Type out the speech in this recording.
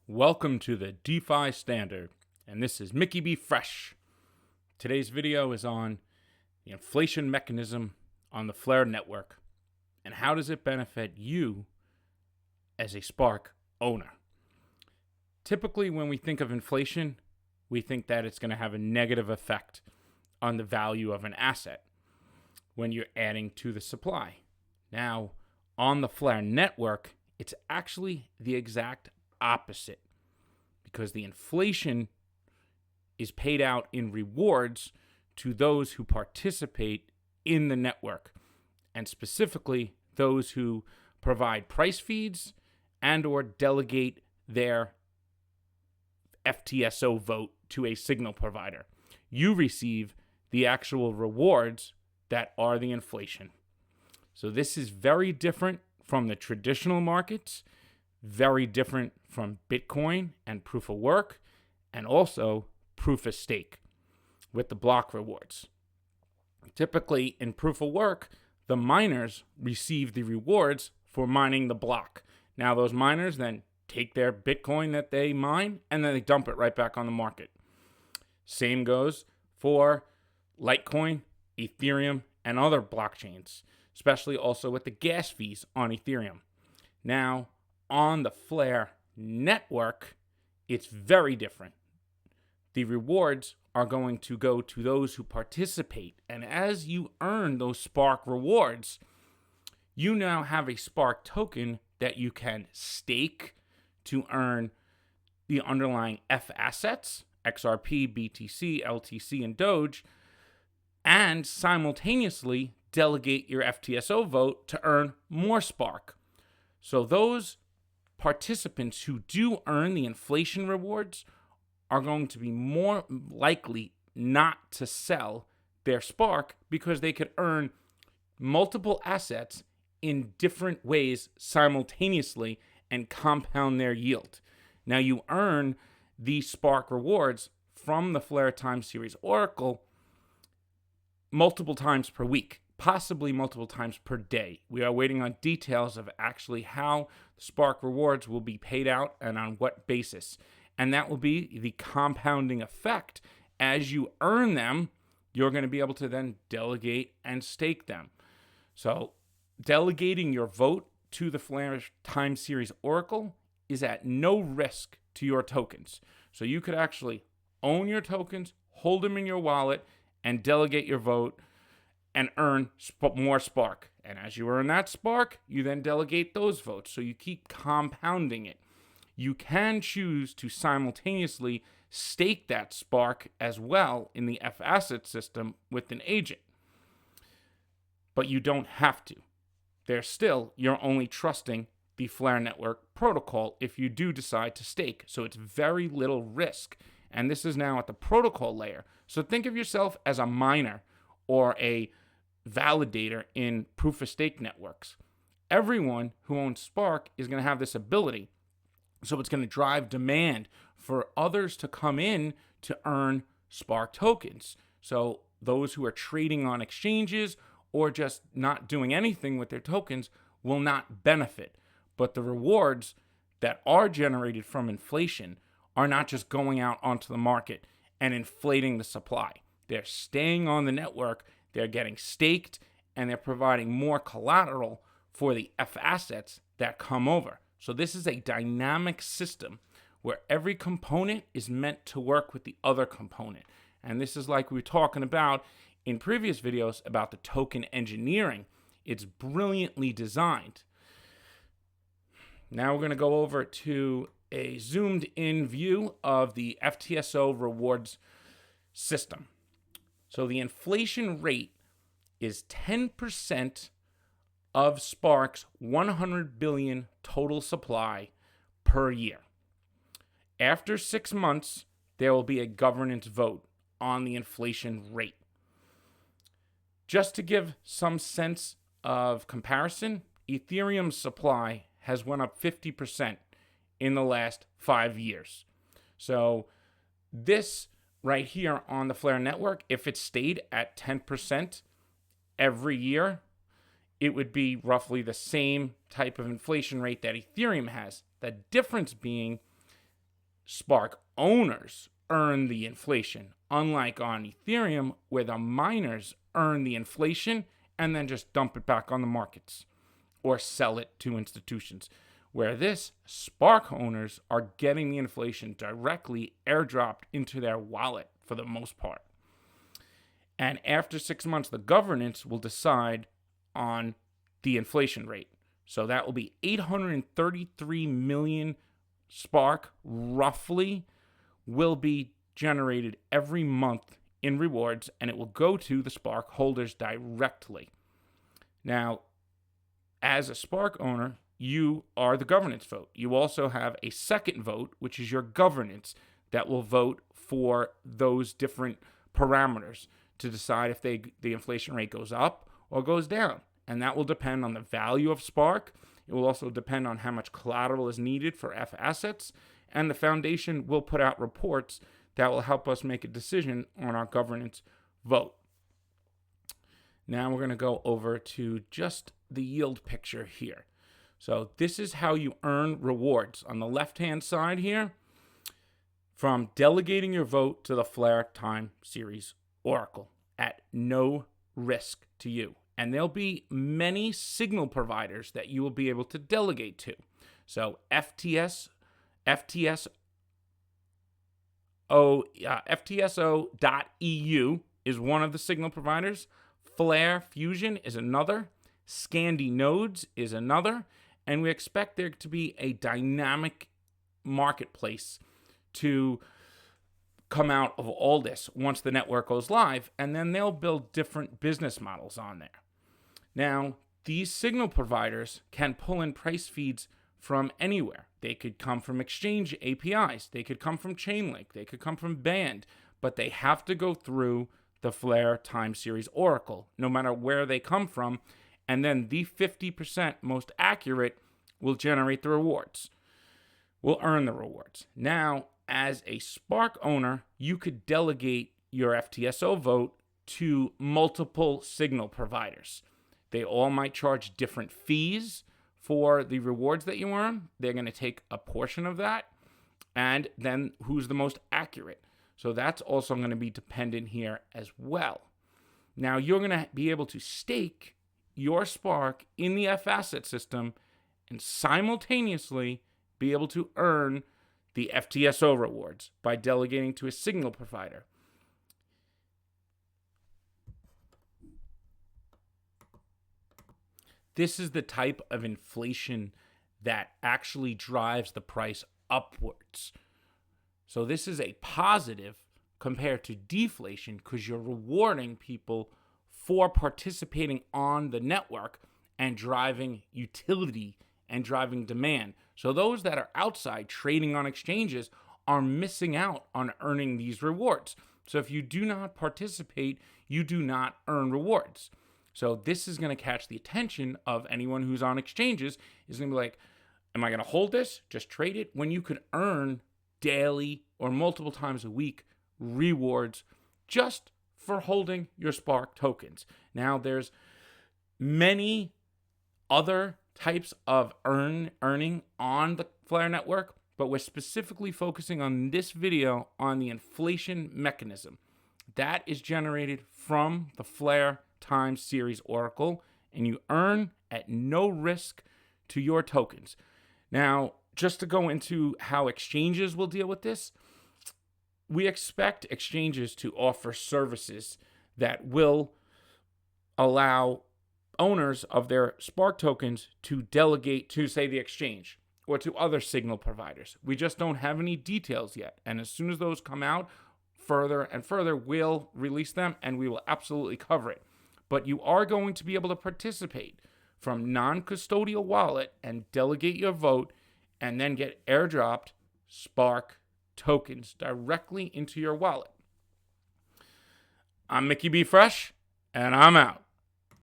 Welcome to the DeFi Standard, and this is Mickey B. Fresh. Today's video is on the inflation mechanism on the FLR network, and how does it benefit you as a Spark owner. Typically, when we think of inflation, we think that it's going to have a negative effect on the value of an asset when you're adding to the supply. Now, on the FLR network, it's actually the exact opposite, because the inflation is paid out in rewards to those who participate in the network, and specifically those who provide price feeds and or delegate their FTSO vote to a signal provider. You receive the actual rewards that are the inflation. So this is very different from the traditional markets, very different from Bitcoin and proof of work, and also proof of stake with the block rewards. Typically in proof of work, the miners receive the rewards for mining the block. Now those miners then take their Bitcoin that they mine and then they dump it right back on the market. Same goes for Litecoin, Ethereum, and other blockchains, especially also with the gas fees on Ethereum. Now, on the FLR network, it's very different. The rewards are going to go to those who participate. And as you earn those Spark rewards, you now have a Spark token that you can stake to earn the underlying FAssets, XRP, BTC, LTC, and Doge, and simultaneously delegate your FTSO vote to earn more Spark. So those participants who do earn the inflation rewards are going to be more likely not to sell their Spark because they could earn multiple assets in different ways simultaneously and compound their yield. Now you earn these Spark rewards from the FLR time series Oracle multiple times per week, possibly multiple times per day. We are waiting on details of actually how the Spark rewards will be paid out and on what basis. And that will be the compounding effect. As you earn them, you're going to be able to then delegate and stake them. So delegating your vote to the FLR time series Oracle is at no risk to your tokens. So you could actually own your tokens, hold them in your wallet, and delegate your vote and earn more Spark. And as you earn that Spark, you then delegate those votes. So you keep compounding it. You can choose to simultaneously stake that Spark as well in the FAssets system with an agent. But you don't have to. You're only trusting the FLR network protocol if you do decide to stake. So it's very little risk. And this is now at the protocol layer. So think of yourself as a miner or a validator in proof of stake networks. Everyone who owns Spark is going to have this ability. So it's going to drive demand for others to come in to earn Spark tokens. So those who are trading on exchanges or just not doing anything with their tokens will not benefit. But the rewards that are generated from inflation are not just going out onto the market and inflating the supply. They're staying on the network, they're getting staked, and they're providing more collateral for the FAssets that come over. So this is a dynamic system where every component is meant to work with the other component. And this is like we were talking about in previous videos about the token engineering. It's brilliantly designed. Now we're going to go over to a zoomed in view of the FTSO rewards system. So the inflation rate is 10% of Spark's 100 billion total supply per year. After 6 months, there will be a governance vote on the inflation rate. Just to give some sense of comparison, Ethereum's supply has went up 50% in the last 5 years. So this right here on the FLR network, if it stayed at 10% every year, it would be roughly the same type of inflation rate that Ethereum has. The difference being Spark owners earn the inflation, unlike on Ethereum, where the miners earn the inflation and then just dump it back on the markets or sell it to institutions. Where this, Spark owners are getting the inflation directly airdropped into their wallet for the most part. And after 6 months, the governance will decide on the inflation rate. So that will be 833 million Spark, roughly, will be generated every month in rewards, and it will go to the Spark holders directly. Now, as a Spark owner, you are the governance vote. You also have a second vote, which is your governance, that will vote for those different parameters to decide if the inflation rate goes up or goes down. And that will depend on the value of Spark. It will also depend on how much collateral is needed for FAssets. And the foundation will put out reports that will help us make a decision on our governance vote. Now we're going to go over to just the yield picture here. So this is how you earn rewards. On the left-hand side here, from delegating your vote to the FLR Time Series Oracle at no risk to you. And there'll be many signal providers that you will be able to delegate to. So FTSO.EU is one of the signal providers. Flare Fusion is another. Scandi Nodes is another. And we expect there to be a dynamic marketplace to come out of all this once the network goes live, and then they'll build different business models on there. Now, these signal providers can pull in price feeds from anywhere. They could come from exchange APIs, they could come from Chainlink, they could come from Band, but they have to go through the FLR Time Series Oracle, no matter where they come from, and then the 50% most accurate will generate the rewards, will earn the rewards. Now, as a Spark owner, you could delegate your FTSO vote to multiple signal providers. They all might charge different fees for the rewards that you earn. They're going to take a portion of that, and then who's the most accurate. So that's also going to be dependent here as well. Now, you're going to be able to stake your Spark in the FAsset system and simultaneously be able to earn the FTSO rewards by delegating to a signal provider. This is the type of inflation that actually drives the price upwards. So this is a positive compared to deflation because you're rewarding people for participating on the network and driving utility and driving demand. So those that are outside trading on exchanges are missing out on earning these rewards. So if you do not participate, you do not earn rewards. So this is going to catch the attention of anyone who's on exchanges. Is going to be like, am I going to hold this? Just trade it? When you can earn daily or multiple times a week rewards just for holding your Spark tokens. Now there's many other types of earning on the FLR network, but we're specifically focusing on this video on the inflation mechanism. That is generated from the FLR Time Series Oracle, and you earn at no risk to your tokens. Now, just to go into how exchanges will deal with this, we expect exchanges to offer services that will allow owners of their Spark tokens to delegate to, say, the exchange or to other signal providers. We just don't have any details yet. And as soon as those come out further and further, we'll release them and we will absolutely cover it. But you are going to be able to participate from non-custodial wallet and delegate your vote and then get airdropped Spark tokens directly into your wallet. I'm Mickey B. Fresh, and I'm out.